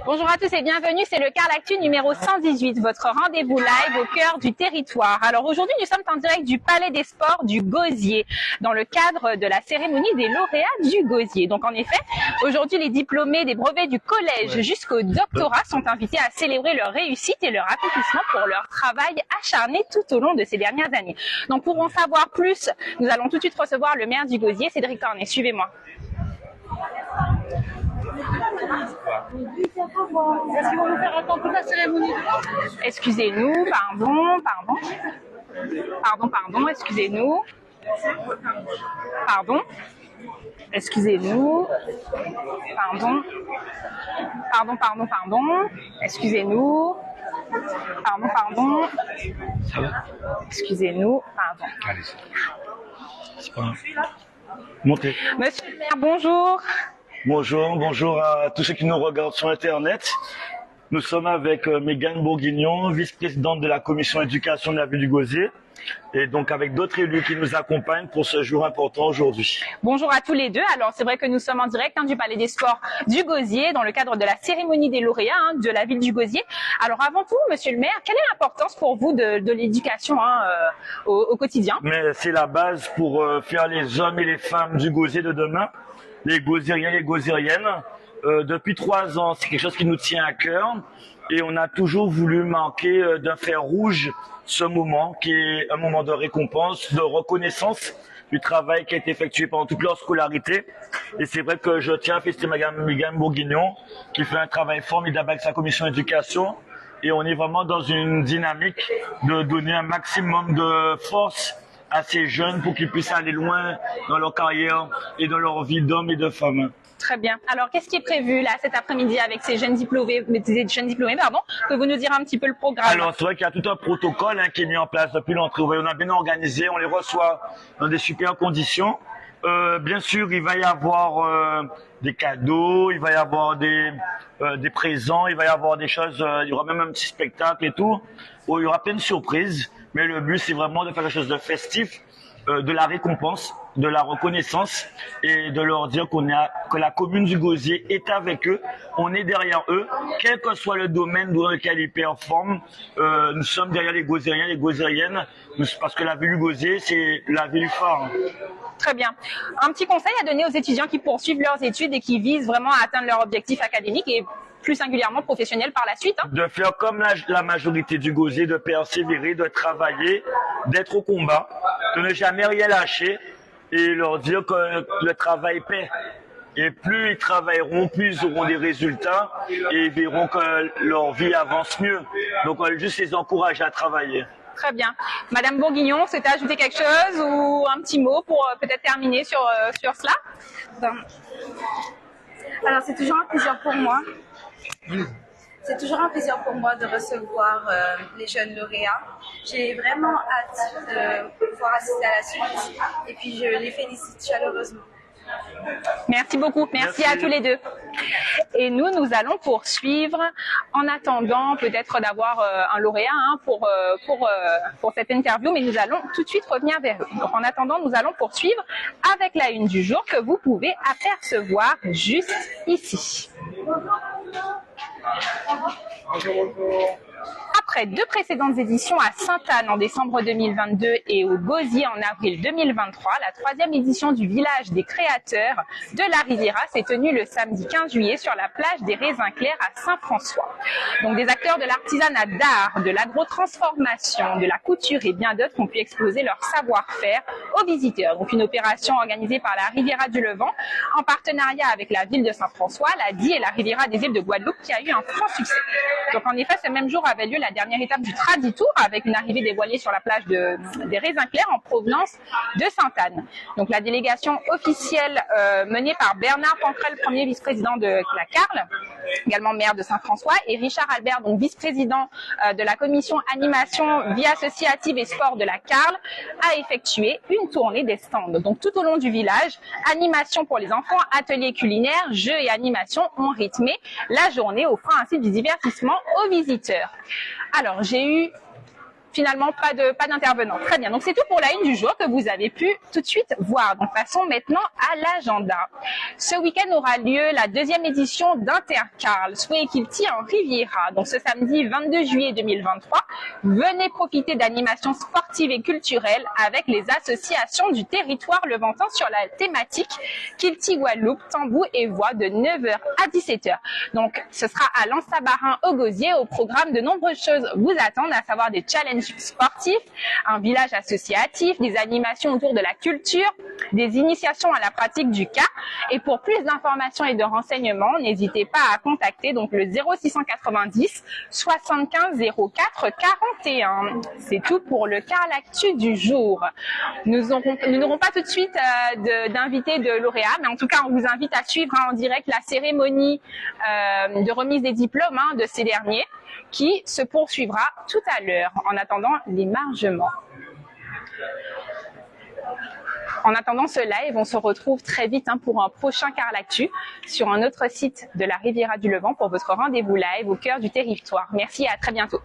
Bonjour à tous et bienvenue, c'est le Carl Actu numéro 118, votre rendez-vous live au cœur du territoire. Alors aujourd'hui, nous sommes en direct du Palais des Sports du Gosier, dans le cadre de la cérémonie des lauréats du Gosier. Donc en effet, aujourd'hui, les diplômés des brevets du collège jusqu'au doctorat sont invités à célébrer leur réussite et leur accomplissement pour leur travail acharné tout au long de ces dernières années. Donc pour en savoir plus, nous allons tout de suite recevoir le maire du Gosier, Cédric Cornet. Suivez-moi. Est-ce qu'ils vont nous faire attendre toute la cérémonie? Excusez-nous, pardon, excusez-nous. Pardon, excusez-nous. Excusez-nous. Excusez-nous, pardon. Allez-y. C'est pas grave. Montez. Monsieur le maire, bonjour. Bonjour à tous ceux qui nous regardent sur Internet. Nous sommes avec Mégane Bourguignon, vice-présidente de la commission éducation de la ville du Gosier, et donc avec d'autres élus qui nous accompagnent pour ce jour important aujourd'hui. Bonjour à tous les deux. Alors c'est vrai que nous sommes en direct du Palais des Sports du Gosier dans le cadre de la cérémonie des lauréats de la ville du Gosier. Alors avant tout, monsieur le maire, quelle est l'importance pour vous de l'éducation au quotidien? Mais c'est la base pour faire les hommes et les femmes du Gosier de demain, les Gosieriens et les Gosieriennes. Depuis 3 ans, c'est quelque chose qui nous tient à cœur et on a toujours voulu marquer d'un fer rouge ce moment qui est un moment de récompense, de reconnaissance du travail qui a été effectué pendant toute leur scolarité. Et c'est vrai que je tiens à féliciter Madame Mégane Bourguignon qui fait un travail formidable avec sa commission éducation et on est vraiment dans une dynamique de donner un maximum de force à ces jeunes pour qu'ils puissent aller loin dans leur carrière et dans leur vie d'hommes et de femmes. Très bien. Alors, qu'est-ce qui est prévu là cet après-midi avec ces jeunes diplômés, Pouvez-vous nous dire un petit peu le programme? Alors, c'est vrai qu'il y a tout un protocole qui est mis en place depuis l'entrée. On a bien organisé, on les reçoit dans des super conditions. Bien sûr, il va y avoir des cadeaux, il va y avoir des présents, il va y avoir des choses, il y aura même un petit spectacle et tout. Il y aura plein de surprises, mais le but, c'est vraiment de faire quelque chose de festif, de la récompense, de la reconnaissance et de leur dire que la commune du Gosier est avec eux, on est derrière eux, quel que soit le domaine dans lequel ils performent, nous sommes derrière les Gosieriens, les Gosieriennes, parce que la ville du Gosier, c'est la ville phare. Très bien. Un petit conseil à donner aux étudiants qui poursuivent leurs études et qui visent vraiment à atteindre leur objectif académique et plus singulièrement professionnel par la suite. De faire comme la majorité du Gosier, de persévérer, de travailler, d'être au combat, de ne jamais rien lâcher et leur dire que le travail paie. Et plus ils travailleront, plus ils auront des résultats et ils verront que leur vie avance mieux. Donc on va juste les encourager à travailler. Très bien. Madame Bourguignon, vous souhaitez ajouter quelque chose ou un petit mot pour peut-être terminer sur cela? Alors c'est toujours un plaisir pour moi. C'est toujours un plaisir pour moi de recevoir les jeunes lauréats. J'ai vraiment hâte de pouvoir assister à la suite et puis je les félicite chaleureusement. Merci beaucoup. Merci à tous les deux. Et nous allons poursuivre en attendant peut-être d'avoir un lauréat pour cette interview, mais nous allons tout de suite revenir vers eux. Donc en attendant, nous allons poursuivre avec la une du jour que vous pouvez apercevoir juste ici. Après 2 précédentes éditions à Sainte-Anne en décembre 2022 et au Gosier en avril 2023, la 3e édition du village des créateurs de la Riviera s'est tenue le samedi 15 juillet sur la plage des Raisins Clairs à Saint-François. Donc des acteurs de l'artisanat d'art, de l'agrotransformation, de la couture et bien d'autres ont pu exposer leur savoir-faire aux visiteurs. Donc une opération organisée par la Riviera du Levant en partenariat avec la ville de Saint-François, la DI et la Riviera des îles de Guadeloupe qui a eu un franc succès. Donc en effet, ce même jour avait lieu la dernière étape du Traditour avec une arrivée des voiliers sur la plage des Raisins Clairs en provenance de Sainte-Anne. Donc la délégation officielle menée par Bernard Pancrel, premier vice-président de la CARL, également maire de Saint-François, et Richard Albert, donc vice-président de la commission animation, vie associative et sport de la CARL, a effectué une tournée des stands. Donc tout au long du village, animation pour les enfants, ateliers culinaires, jeux et animations ont rythmé la journée, offrant ainsi du divertissement aux visiteurs. Alors j'ai eu Finalement, pas d'intervenants. Très bien. Donc, c'est tout pour la une du jour que vous avez pu tout de suite voir. Donc, passons maintenant à l'agenda. Ce week-end aura lieu la deuxième édition d'Intercarl, Sway Kilty en Riviera. Donc, ce samedi 22 juillet 2023, venez profiter d'animations sportives et culturelles avec les associations du territoire levantin sur la thématique Kilty Guadeloupe, tambour et voix de 9h à 17h. Donc, ce sera à Lansabarin au Gosier. Au programme, de nombreuses choses vous attendent, à savoir des challenges sportifs, un village associatif, des animations autour de la culture, des initiations à la pratique du cas. Et pour plus d'informations et de renseignements, n'hésitez pas à contacter donc le 0690 75 04 41. C'est tout pour le Carl Actu du jour. Nous n'aurons pas tout de suite d'invités de lauréats, mais en tout cas, on vous invite à suivre en direct la cérémonie de remise des diplômes de ces derniers, qui se poursuivra tout à l'heure. En attendant l'émargement. En attendant ce live, on se retrouve très vite pour un prochain Carl Actu sur un autre site de la Riviera du Levant pour votre rendez-vous live au cœur du territoire. Merci et à très bientôt.